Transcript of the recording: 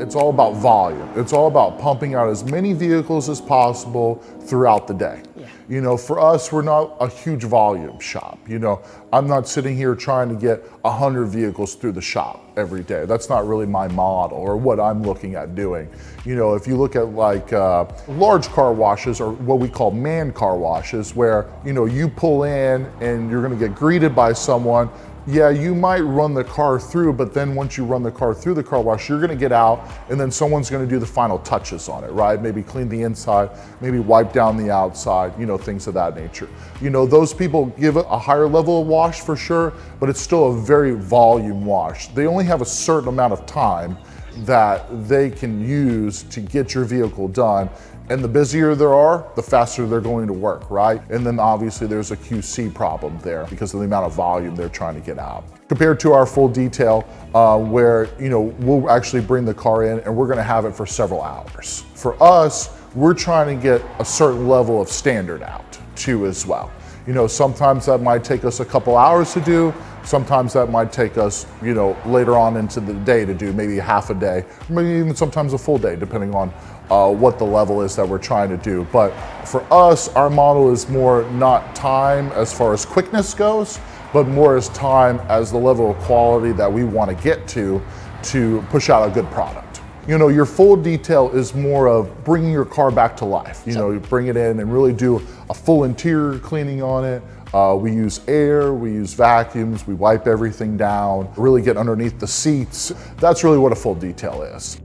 It's all about volume. It's all about pumping out as many vehicles as possible throughout the day. Yeah. You know, for us, we're not a huge volume shop. You know, I'm not sitting here trying to get 100 vehicles through the shop every day. That's not really my model or what I'm looking at doing. You know, if you look at like large car washes, or what we call man car washes, where, you know, you pull in and you're gonna get greeted by someone. Yeah, you might run the car through, but then once you run the car through the car wash, you're gonna get out and then someone's gonna do the final touches on it, right? Maybe clean the inside, maybe wipe down the outside, you know, things of that nature. You know, those people give it a higher level of wash for sure, but it's still a very volume wash. They only have a certain amount of time that they can use to get your vehicle done. And the busier there are, the faster they're going to work, right? And then obviously there's a QC problem there because of the amount of volume they're trying to get out. Compared to our full detail, where, you know, we'll actually bring the car in and we're gonna have it for several hours. For us, we're trying to get a certain level of standard out too as well. You know, sometimes that might take us a couple hours to do. Sometimes that might take us, you know, later on into the day to do, maybe half a day, maybe even sometimes a full day, depending on what the level is that we're trying to do. But for us, our model is more not time as far as quickness goes, but more as time as the level of quality that we want to get to push out a good product. You know, your full detail is more of bringing your car back to life. You know, you bring it in and really do a full interior cleaning on it. We use air, we use vacuums, we wipe everything down, really get underneath the seats. That's really what a full detail is.